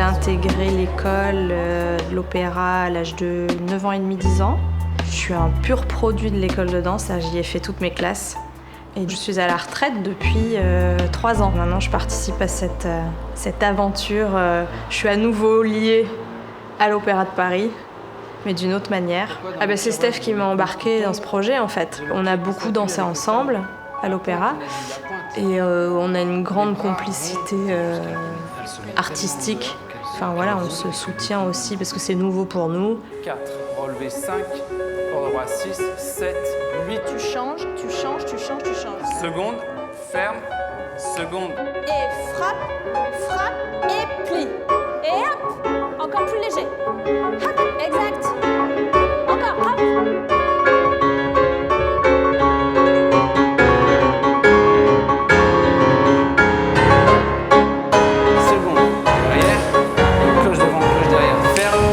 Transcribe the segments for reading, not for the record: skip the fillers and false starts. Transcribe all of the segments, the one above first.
J'ai intégré l'école de l'opéra à l'âge de 9 ans et demi, 10 ans. Je suis un pur produit de l'école de danse, j'y ai fait toutes mes classes. Et je suis à la retraite depuis 3 ans. Maintenant, je participe à cette aventure. Je suis à nouveau liée à l'Opéra de Paris, mais d'une autre manière. C'est Steph qui m'a embarquée dans ce projet, en fait. On a beaucoup dansé ensemble à l'opéra et on a une grande complicité artistique. Enfin voilà, on se soutient aussi parce que c'est nouveau pour nous. 4, relevé 5, port de bras 6, 7, 8. Tu changes. Seconde, ferme, seconde. Et frappe et plie. Et hop, encore plus léger. Hop, exact. Encore, hop. Seconde, derrière, cloche devant, cloche derrière, ferme.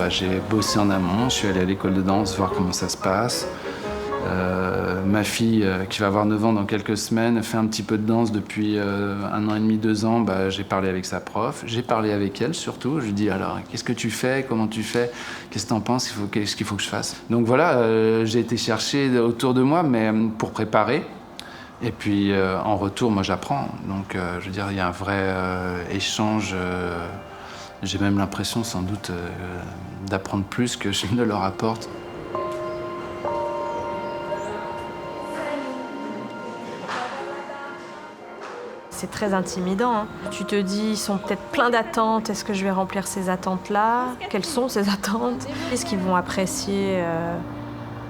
J'ai bossé en amont, je suis allé à l'école de danse voir comment ça se passe. Ma fille, qui va avoir 9 ans dans quelques semaines, fait un petit peu de danse depuis 1 an et demi, 2 ans. J'ai parlé avec sa prof, j'ai parlé avec elle surtout. Je lui ai dit alors, qu'est-ce que tu fais, comment tu fais, qu'est-ce que tu en penses, qu'est-ce qu'il faut que je fasse. Donc voilà, j'ai été chercher autour de moi, mais pour préparer. Et puis en retour, moi j'apprends. Donc je veux dire, il y a un vrai échange. J'ai même l'impression sans doute d'apprendre plus que je ne leur apporte. C'est très intimidant, hein. Tu te dis, ils sont peut-être plein d'attentes. Est-ce que je vais remplir ces attentes-là? Quelles sont ces attentes? Est-ce qu'ils vont apprécier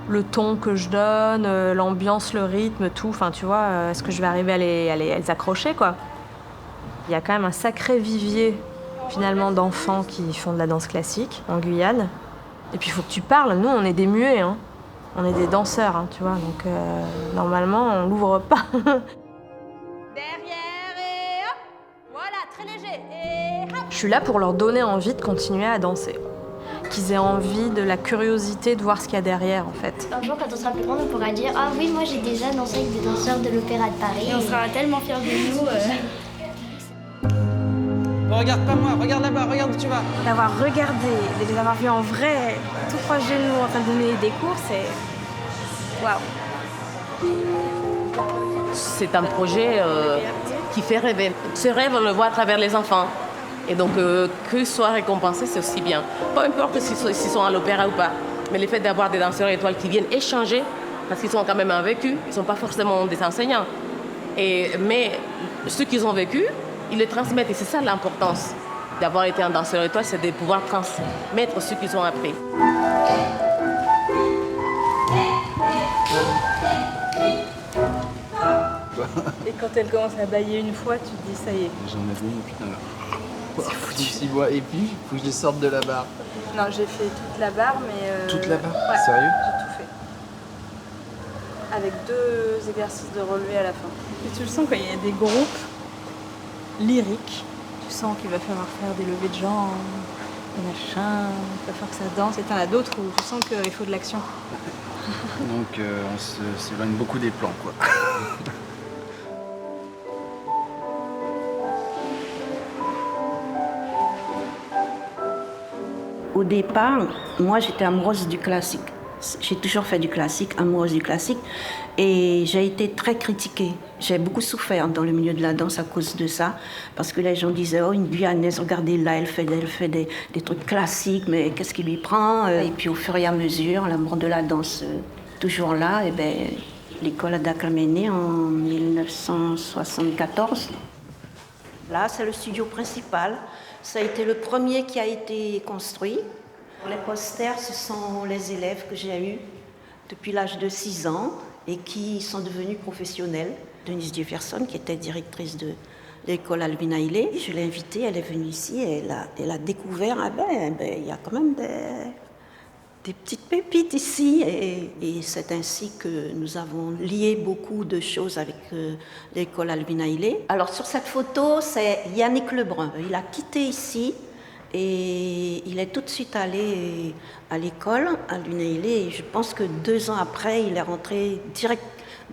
le ton que je donne, l'ambiance, le rythme, tout? Enfin, tu vois, est-ce que je vais arriver à les accrocher, quoi? Il y a quand même un sacré vivier, finalement, d'enfants qui font de la danse classique en Guyane. Et puis, il faut que tu parles. Nous, on est des muets, hein. On est des danseurs, hein, tu vois. Donc, normalement, on l'ouvre pas. Derrière et hop. Voilà, très léger. Et hop. Je suis là pour leur donner envie de continuer à danser. Qu'ils aient envie de la curiosité de voir ce qu'il y a derrière, en fait. Un jour, quand on sera plus grande, on pourra dire « Ah oui, moi j'ai déjà dansé avec des danseurs de l'Opéra de Paris. » Et on sera tellement fiers de nous. Regarde pas moi, regarde là-bas, regarde où tu vas. D'avoir regardé, de les avoir vus en vrai, tout proche de nous, en train de donner des cours, c'est... Waouh. C'est un projet qui fait rêver. Ce rêve, on le voit à travers les enfants. Et donc, qu'ils soient récompensés, c'est aussi bien. Peu importe s'ils sont à l'opéra ou pas. Mais le fait d'avoir des danseurs étoiles qui viennent échanger, parce qu'ils sont quand même invaincus, ils ne sont pas forcément des enseignants. Mais ce qu'ils ont vécu, ils le transmettent. Et c'est ça l'importance d'avoir été un danseur étoile, c'est de pouvoir transmettre ce qu'ils ont appris. Et quand elle commence à bailler une fois, tu te dis ça y est. J'en ai vu, putain là. C'est foutu. 6 mois et puis, il faut que je les sorte de la barre. Non, j'ai fait toute la barre, mais... Toute la barre? Ouais, Sérieux? j'ai tout fait. Avec 2 exercices de relevé à la fin. Et tu le sens quand il y a des groupes lyriques. Tu sens qu'il va falloir faire des levées de jambes, des machins, il va falloir que ça danse. Et t'en as d'autres où tu sens qu'il faut de l'action. Donc on s'éloigne beaucoup des plans, quoi. Au départ, moi j'étais amoureuse du classique. J'ai toujours fait du classique, amoureuse du classique. Et j'ai été très critiquée. J'ai beaucoup souffert dans le milieu de la danse à cause de ça. Parce que les gens disaient, oh, une Guyanaise, regardez là, elle fait des trucs classiques, mais qu'est-ce qui lui prend? Et puis au fur et à mesure, l'amour de la danse toujours là, et ben, l'école a Dahkamene en 1974. Là, c'est le studio principal. Ça a été le premier qui a été construit. Les posters, ce sont les élèves que j'ai eus depuis l'âge de 6 ans et qui sont devenus professionnels. Denise Jefferson, qui était directrice de l'école Albina Haile, je l'ai invitée, elle est venue ici et elle a découvert, il y a quand même des petites pépites ici. Et c'est ainsi que nous avons lié beaucoup de choses avec l'école Albina Haile. Alors sur cette photo, c'est Yannick Lebrun. Il a quitté ici. Et il est tout de suite allé à l'école, à l'UNEILE, et je pense que 2 ans après, il est rentré direct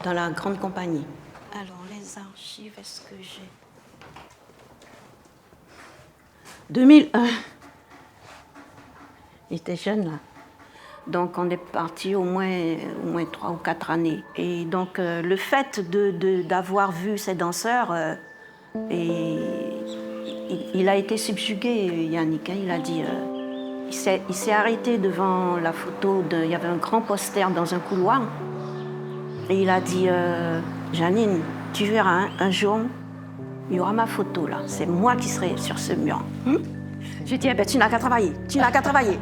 dans la grande compagnie. Alors, les archives, est-ce que j'ai... 2001. Il était jeune, là. Donc, on est parti au moins 3 ou 4 années. Et donc, le fait d'avoir vu ces danseurs, il a été subjugué, Yannick. Hein, il a dit... il s'est arrêté devant la photo. Il y avait un grand poster dans un couloir. Et il a dit, Janine, tu verras, hein, un jour, il y aura ma photo, là. C'est moi qui serai sur ce mur. J'ai dit, eh ben, tu n'as qu'à travailler. Tu n'as qu'à travailler.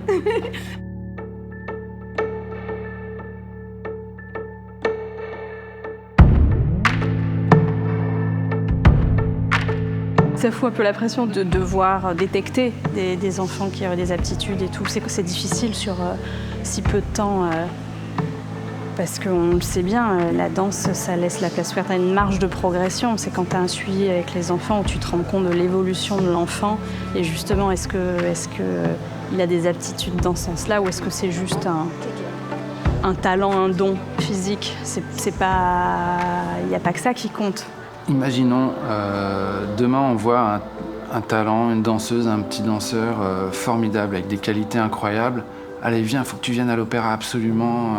Ça fout un peu la pression de devoir détecter des enfants qui auraient des aptitudes et tout. C'est difficile sur si peu de temps. Parce qu'on le sait bien, la danse, ça laisse la place ouverte à une marge de progression. C'est quand tu as un suivi avec les enfants où tu te rends compte de l'évolution de l'enfant. Et justement, est-ce qu'il a des aptitudes dans ce sens-là ou est-ce que c'est juste un talent, un don physique? Il n'y a pas que ça qui compte. Imaginons, demain on voit un talent, une danseuse, un petit danseur formidable, avec des qualités incroyables. Allez, viens, il faut que tu viennes à l'opéra absolument.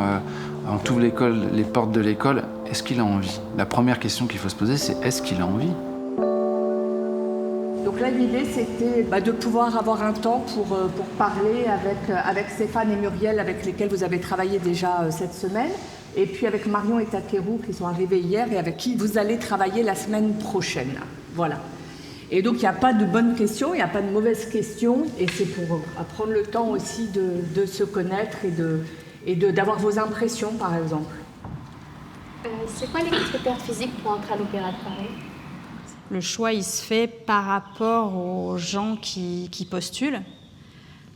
On t'ouvre l'école, les portes de l'école. Est-ce qu'il a envie? La première question qu'il faut se poser, c'est est-ce qu'il a envie? Donc là, l'idée, c'était de pouvoir avoir un temps pour parler avec Stéphane et Muriel, avec lesquels vous avez travaillé déjà cette semaine, et puis avec Marion et Takeru, qui sont arrivés hier, et avec qui vous allez travailler la semaine prochaine. Voilà. Et donc, il n'y a pas de bonnes questions, il n'y a pas de mauvaises questions, et c'est pour prendre le temps aussi de se connaître et d'avoir vos impressions, par exemple. C'est quoi les critères physiques pour entrer à l'Opéra de Paris? Le choix, il se fait par rapport aux gens qui postulent.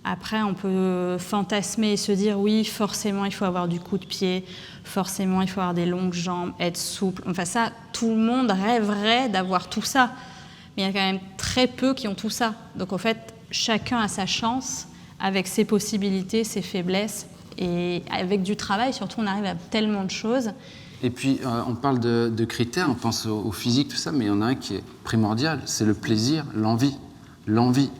Après, on peut fantasmer et se dire, oui, forcément, il faut avoir du coup de pied, forcément, il faut avoir des longues jambes, être souple. Enfin, ça, tout le monde rêverait d'avoir tout ça. Mais il y a quand même très peu qui ont tout ça. Donc, en fait, chacun a sa chance avec ses possibilités, ses faiblesses. Et avec du travail, surtout, on arrive à tellement de choses. Et puis, on parle de critères, on pense au physique, tout ça, mais il y en a un qui est primordial, c'est le plaisir, l'envie. L'envie.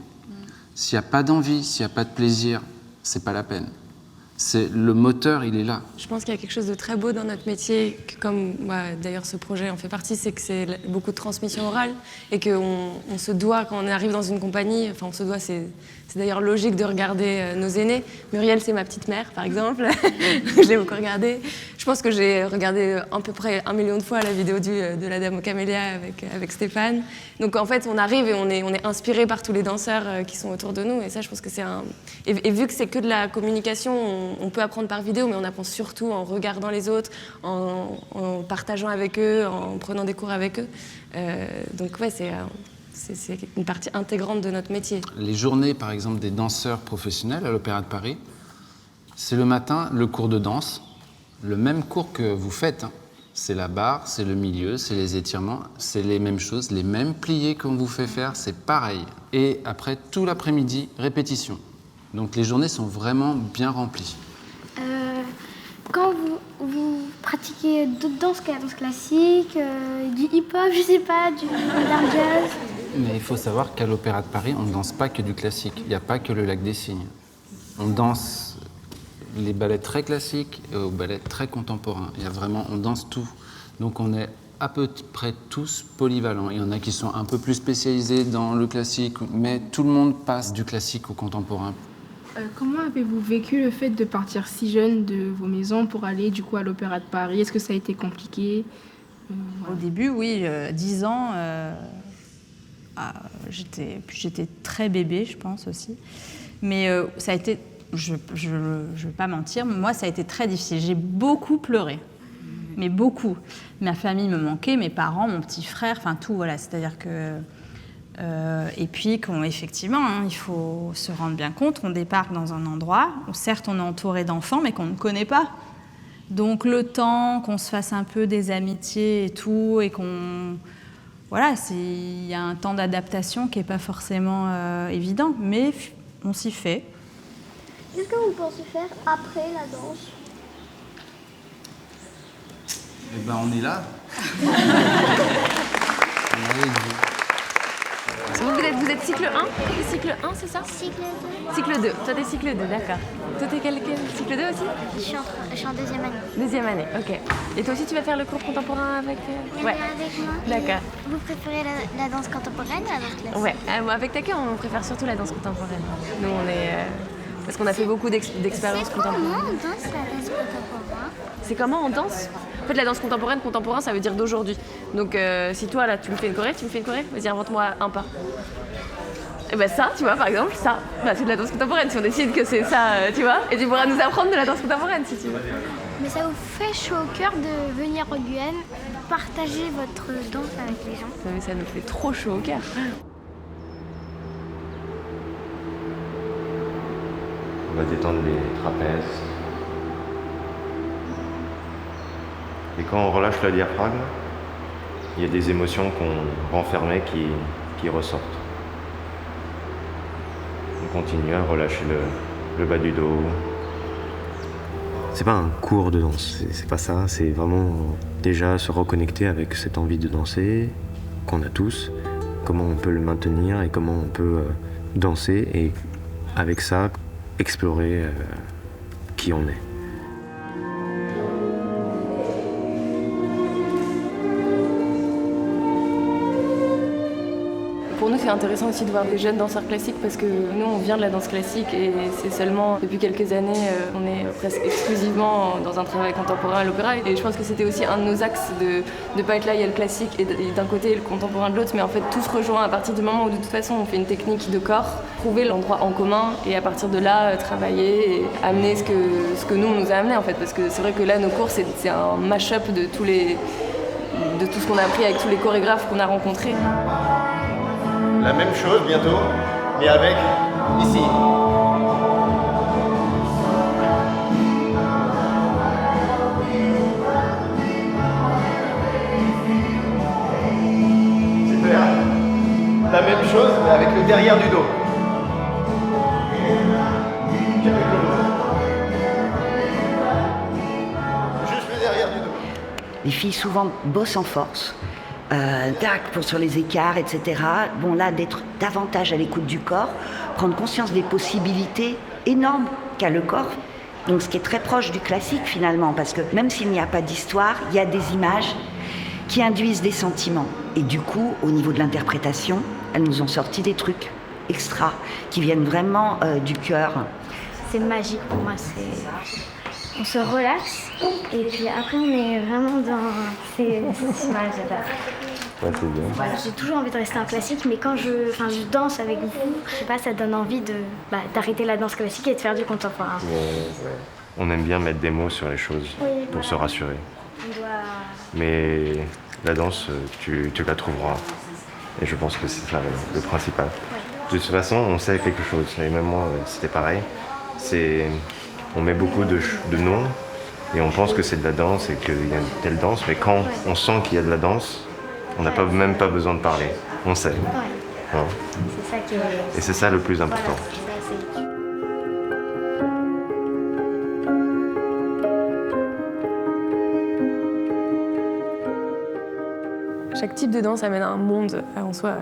S'il n'y a pas d'envie, s'il n'y a pas de plaisir, c'est pas la peine. Le moteur, il est là. Je pense qu'il y a quelque chose de très beau dans notre métier, que comme d'ailleurs ce projet en fait partie, c'est que c'est beaucoup de transmission orale et qu'on se doit, quand on arrive dans une compagnie, enfin on se doit, c'est d'ailleurs logique de regarder nos aînés. Muriel, c'est ma petite mère, par exemple. Je l'ai beaucoup regardée. Je pense que j'ai regardé à peu près 1 million de fois la vidéo de la Dame aux Camélias avec Stéphane. Donc en fait, on arrive et on est inspiré par tous les danseurs qui sont autour de nous. Et ça, je pense que c'est un... Et vu que c'est que de la communication, on peut apprendre par vidéo, mais on apprend surtout en regardant les autres, en partageant avec eux, en prenant des cours avec eux. Donc ouais, c'est une partie intégrante de notre métier. Les journées, par exemple, des danseurs professionnels à l'Opéra de Paris, c'est le matin, le cours de danse, le même cours que vous faites. C'est la barre, c'est le milieu, c'est les étirements, c'est les mêmes choses, les mêmes pliés qu'on vous fait faire, c'est pareil. Et après, tout l'après-midi, répétition. Donc les journées sont vraiment bien remplies. Quand vous pratiquez d'autres danses que la danse classique, du hip-hop, je sais pas, du jazz. Mais il faut savoir qu'à l'Opéra de Paris, on ne danse pas que du classique. Il n'y a pas que le Lac des Cygnes. On danse les ballets très classiques et aux ballets très contemporains. On danse tout. Donc on est à peu près tous polyvalents. Il y en a qui sont un peu plus spécialisés dans le classique, mais tout le monde passe du classique au contemporain. Comment avez-vous vécu le fait de partir si jeune de vos maisons pour aller du coup à l'Opéra de Paris? Est-ce que ça a été compliqué? Au début, oui, 10 ans, j'étais très bébé, je pense aussi. Mais ça a été, je ne vais pas mentir, moi ça a été très difficile. J'ai beaucoup pleuré, mais beaucoup. Ma famille me manquait, mes parents, mon petit frère, enfin tout, voilà. C'est-à-dire que... et puis, effectivement, il faut se rendre bien compte, on débarque dans un endroit où certes on est entouré d'enfants, mais qu'on ne connaît pas. Donc le temps qu'on se fasse un peu des amitiés et tout, et qu'on... Voilà, il y a un temps d'adaptation qui n'est pas forcément évident, mais on s'y fait. Qu'est-ce que vous pensez faire après la danse? Eh ben, on est là. Vous êtes cycle 1 et cycle 1, c'est ça? Cycle 2. Cycle 2. Toi, t'es cycle 2, d'accord. Toi, t'es quel cycle 2 aussi? Je suis en deuxième année. Deuxième année, ok. Et toi aussi, tu vas faire le cours contemporain avec... Ouais. Avec moi. D'accord. Vous préférez la danse contemporaine ou la danse classique? Ouais, avec Take, on préfère surtout la danse contemporaine. Nous, on est... parce qu'on a fait beaucoup d'expériences contemporaines. Comment on danse la danse contemporaine? C'est comment on danse? En fait, la danse contemporain, ça veut dire d'aujourd'hui. Donc, si toi, là, tu me fais une choré, vas-y, invente-moi un pas. Et ben ça, tu vois, par exemple, ça, c'est de la danse contemporaine. Si on décide que c'est ça, tu vois, et tu pourras nous apprendre de la danse contemporaine, si tu veux. Mais ça vous fait chaud au cœur de venir en Guyane, partager votre danse avec les gens? Ça nous fait trop chaud au cœur. On va détendre les trapèzes. Et quand on relâche le diaphragme, il y a des émotions qu'on renfermait qui ressortent. On continue à relâcher le bas du dos. C'est pas un cours de danse, c'est pas ça, c'est vraiment déjà se reconnecter avec cette envie de danser qu'on a tous, comment on peut le maintenir et comment on peut danser et avec ça explorer qui on est. Pour nous, c'est intéressant aussi de voir des jeunes danseurs classiques parce que nous, on vient de la danse classique et c'est seulement depuis quelques années, on est presque exclusivement dans un travail contemporain à l'opéra. Et je pense que c'était aussi un de nos axes de ne pas être là, il y a le classique et d'un côté et le contemporain de l'autre, mais en fait tout se rejoint à partir du moment où de toute façon on fait une technique de corps, trouver l'endroit en commun et à partir de là travailler et amener ce que nous on nous a amené en fait. Parce que c'est vrai que là, nos cours, c'est un mash-up de tout ce qu'on a appris avec tous les chorégraphes qu'on a rencontrés. La même chose bientôt, mais avec ici. Super. La même chose, mais avec le derrière du dos. Juste le derrière du dos. Les filles souvent bossent en force. Pour sur les écarts, etc. Bon, là, d'être davantage à l'écoute du corps, prendre conscience des possibilités énormes qu'a le corps. Donc, ce qui est très proche du classique, finalement, parce que même s'il n'y a pas d'histoire, il y a des images qui induisent des sentiments. Et du coup, au niveau de l'interprétation, elles nous ont sorti des trucs extra, qui viennent vraiment du cœur. C'est magique pour moi, on se relaxe et puis après on est vraiment dans ces images. Ouais, c'est bien. Voilà, j'ai toujours envie de rester en classique, mais quand je danse avec vous, je sais pas, ça donne envie d'arrêter la danse classique et de faire du contemporain. On aime bien mettre des mots sur les choses pour se rassurer. Mais la danse, tu la trouveras. Et je pense que c'est ça le principal. De toute façon, on sait quelque chose. Et même moi, c'était pareil. On met beaucoup de noms et on pense que c'est de la danse et qu'il y a une telle danse. Mais quand on sent qu'il y a de la danse, on n'a même pas besoin de parler. On sait. Hein? C'est ça qui est... Et c'est ça le plus important. Chaque type de danse amène un monde en soi.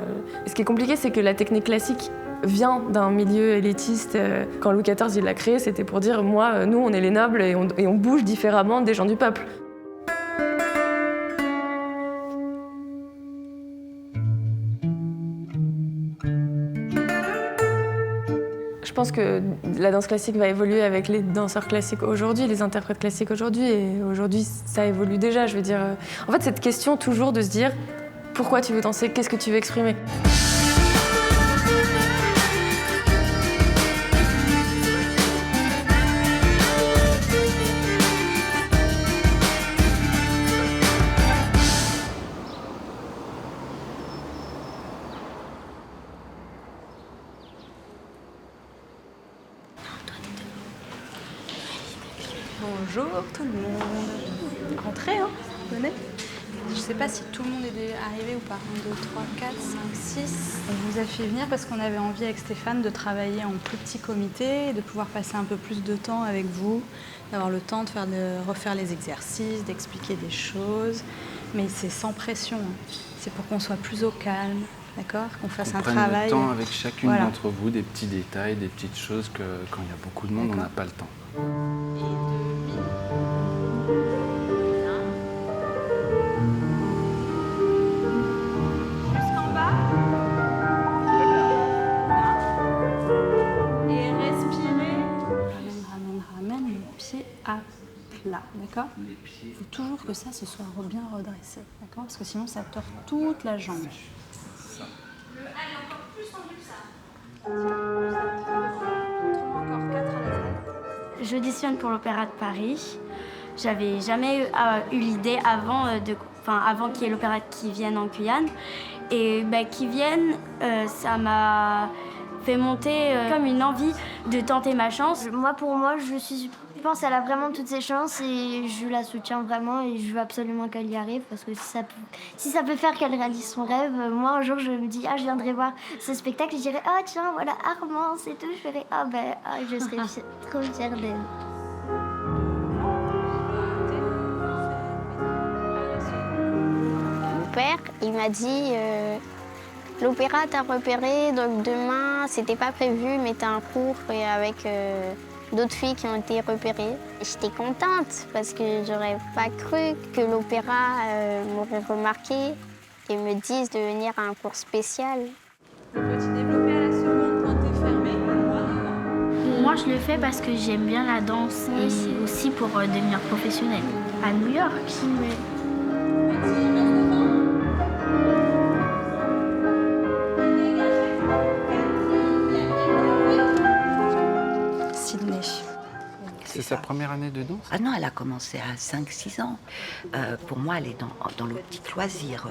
Et ce qui est compliqué, c'est que la technique classique vient d'un milieu élitiste. Quand Louis XIV il l'a créé, c'était pour dire, nous, on est les nobles et on bouge différemment des gens du peuple. Je pense que la danse classique va évoluer avec les danseurs classiques aujourd'hui, les interprètes classiques aujourd'hui, et aujourd'hui, ça évolue déjà. Je veux dire, en fait, cette question toujours de se dire pourquoi tu veux danser, qu'est-ce que tu veux exprimer. Bonjour tout le monde. Rentrez, hein, venez. Je ne sais pas si tout le monde est arrivé ou pas. 1, 2, 3, 4, 5, 6. On vous a fait venir parce qu'on avait envie avec Stéphane de travailler en plus petit comité, de pouvoir passer un peu plus de temps avec vous, d'avoir le temps de refaire les exercices, d'expliquer des choses. Mais c'est sans pression. C'est pour qu'on soit plus au calme, d'accord ? Qu'on fasse un travail. Le temps avec chacune Voilà. d'entre vous, des petits détails, des petites choses que quand il y a beaucoup de monde, on n'a pas le temps. Jusqu'en bas. Et respirez. Ramène le pied à plat, d'accord ? Il faut toujours que ça se soit bien redressé, d'accord ? Parce que sinon ça tord toute la jambe. Je auditionne pour l'Opéra de Paris. J'avais jamais eu l'idée avant qu'il y ait l'opéra qui vienne en Guyane. Et qui vienne, ça m'a fait monter comme une envie de tenter ma chance. Pour moi, je pense qu'elle a vraiment toutes ses chances et je la soutiens vraiment et je veux absolument qu'elle y arrive parce que si ça peut faire qu'elle réalise son rêve, moi un jour je me dis je viendrai voir ce spectacle et je dirais tiens voilà Armance et tout, je ferais je serais trop fière d'elle. Mon père, il m'a dit l'opéra t'a repéré, donc demain, c'était pas prévu, mais t'as un cours avec d'autres filles qui ont été repérées. J'étais contente parce que j'aurais pas cru que l'opéra m'aurait remarqué et me dise de venir à un cours spécial. Le petit développé à la seconde quand t'es fermé. Moi, je le fais parce que j'aime bien la danse et aussi pour devenir professionnelle. À New York, Sydney. C'est sa première année de danse ? Ah non, elle a commencé à 5-6 ans. Pour moi, elle est dans l'optique loisir.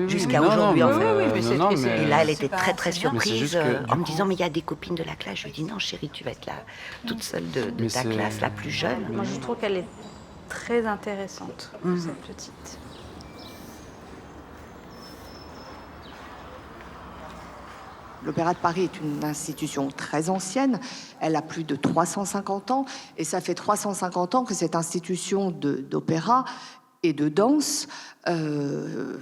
Jusqu'à aujourd'hui, en fait. Et là, elle était très surprise en me disant, mais il y a des copines de la classe. Je lui dis, non, chérie, tu vas être là, toute seule de ta classe, la plus jeune. Moi, je trouve qu'elle est très intéressante, cette petite. L'Opéra de Paris est une institution très ancienne, elle a plus de 350 ans, et ça fait 350 ans que cette institution d'opéra et de danse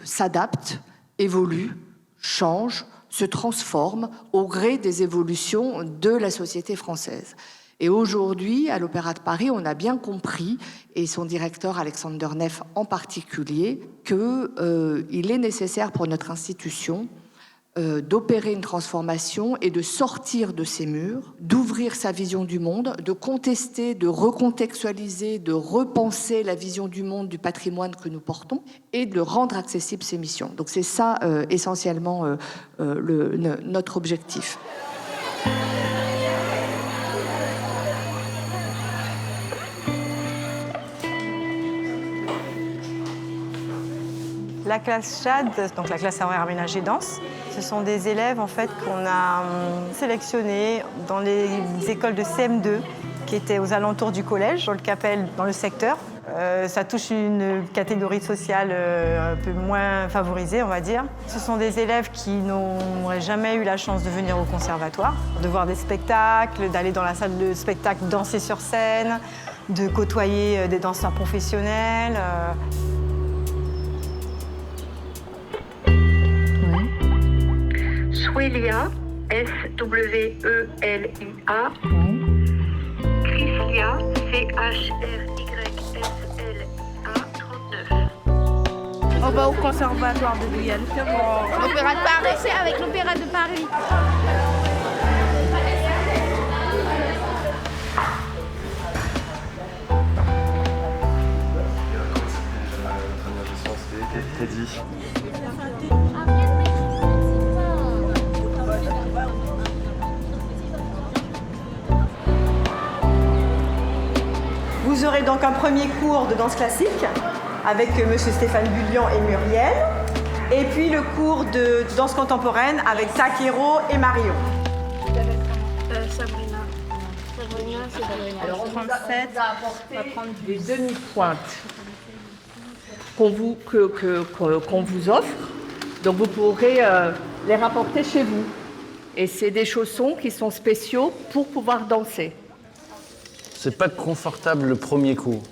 s'adapte, évolue, change, se transforme au gré des évolutions de la société française. Et aujourd'hui, à l'Opéra de Paris, on a bien compris, et son directeur Alexander Neff en particulier, qu'il est nécessaire pour notre institution d'opérer une transformation et de sortir de ses murs, d'ouvrir sa vision du monde, de contester, de recontextualiser, de repenser la vision du monde, du patrimoine que nous portons et de rendre accessibles ces missions. Donc c'est ça essentiellement notre objectif. La classe CHAD, donc la classe horaire aménagée danse, ce sont des élèves en fait qu'on a sélectionnés dans les écoles de CM2 qui étaient aux alentours du collège, dans le Capel, dans le secteur. Ça touche une catégorie sociale un peu moins favorisée, on va dire. Ce sont des élèves qui n'auraient jamais eu la chance de venir au conservatoire, de voir des spectacles, d'aller dans la salle de spectacle, danser sur scène, de côtoyer des danseurs professionnels. Swelia, S-W-E-L-I-A. Chrislia, C-H-R-Y-S-L-A, 39. On va au conservatoire de Guyane. L'Opéra de Paris, c'est avec l'Opéra de Paris. Teddy. Vous aurez donc un premier cours de danse classique avec monsieur Stéphane Bullion et Muriel. Et puis le cours de danse contemporaine avec Takeru et Marion. Sabrina. Alors on 37, on va prendre des demi-pointes. qu'on vous offre. Donc vous pourrez les rapporter chez vous. Et c'est des chaussons qui sont spéciaux pour pouvoir danser. C'est pas confortable le premier coup.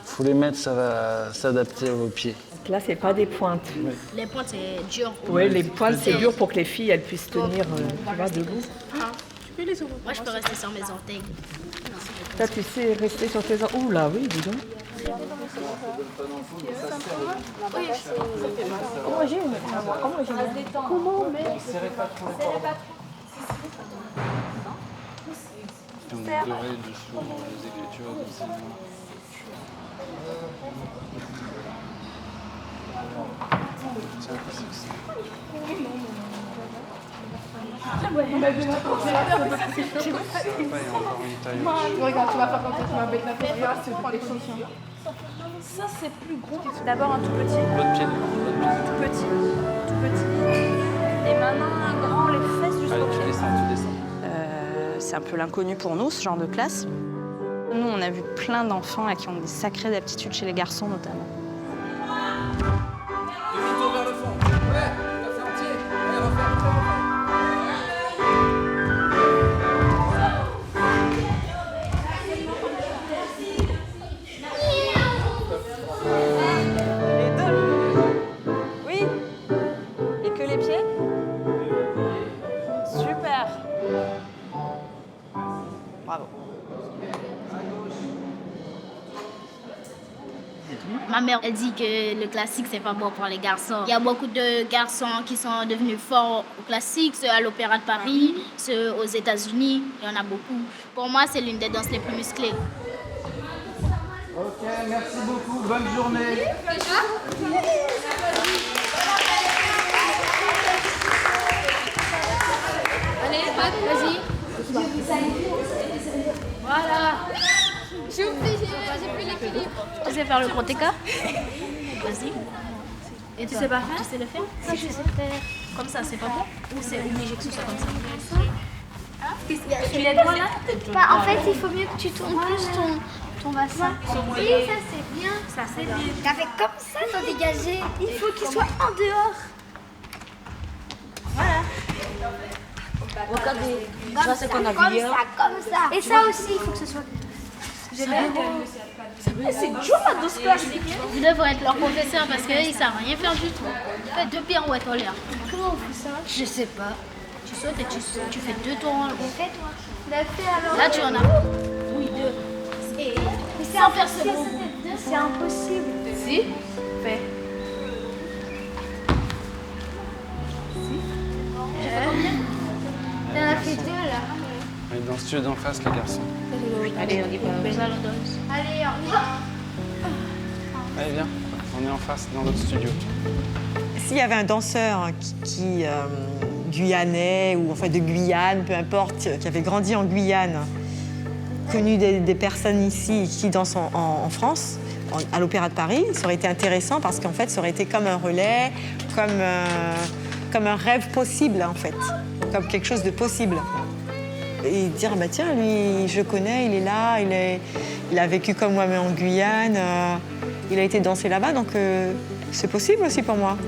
Faut les mettre, ça va s'adapter aux pieds. Donc là, c'est pas des pointes. Oui. Les pointes, c'est dur. Oui, les pointes, c'est dur pour que les filles elles puissent tenir tu vois, debout. Moi, je peux rester sur mes orteils. Là, tu sais rester sur tes... Ouh là, oui, dis donc. Comment On doré dessous les écritures d'enseignement. Regarde, tu vas pas quand tu vas mettre la tête. Regarde, tu prends les chaussures. Ça, c'est plus gros. D'abord un tout petit. L'autre pied. Tout petit. Tout petit. Et maintenant un grand, les fesses jusqu'au Allez, tu pied. descends. C'est un peu l'inconnu pour nous, ce genre de classe. Nous, on a vu plein d'enfants qui ont des sacrées aptitudes chez les garçons, notamment. Demi-tour vers le fond. Ouais, t'as fait entier. Allez, refaire. Les deux. Oui. Et que les pieds. Super. Bravo. Ma mère, elle dit que le classique, c'est pas bon pour les garçons. Il y a beaucoup de garçons qui sont devenus forts au classique, ceux à l'Opéra de Paris, ceux aux États-Unis, il y en a beaucoup. Pour moi, c'est l'une des danses les plus musclées. Ok, merci beaucoup. Bonne journée. Allez, vas-y. Voilà. J'ai plus l'équilibre. Tu sais faire le protéka? Vas-y. Et tu sais pas faire? Tu sais le faire? Ça, je sais faire. Comme ça, c'est pas bon? Ou c'est obligé que ce soit comme ça? Tu les doigts là? En fait, il faut mieux que tu tournes plus ton bassin. Oui, ça c'est bien. Ça c'est bien. Avec comme ça, t'en dégager. Il faut qu'il soit en dehors. Voilà. Ça c'est qu'on a vu hier. Comme ça. Et ça aussi, il faut que ce soit. C'est dur la danse classique. Vous devrez être leur professeur parce qu'ils ne savent rien faire du tout. Faites 2 pirouettes en l'air. Comment on fait ça? Je sais pas. Tu sautes et tu fais 2 tours en l'air. Fais-toi. La fais alors. Là, tu en as. Oui, 2. Et sans faire ce bon. C'est impossible. Si. Fais. Il en a fait 2 là. Allez, dans le studio d'en face, les garçons. Allez, on y va. Allez, on y va. Allez, viens. On est en face, dans l'autre studio. S'il y avait un danseur qui guyanais ou enfin de Guyane, peu importe, qui avait grandi en Guyane, connu des personnes ici qui dansent en France, à l'Opéra de Paris, ça aurait été intéressant parce qu'en fait, ça aurait été comme un relais, comme un rêve possible, en fait, comme quelque chose de possible. Et dire, bah tiens, lui, je le connais, il est là, il a vécu comme moi, mais en Guyane, il a été dansé là-bas, donc c'est possible aussi pour moi.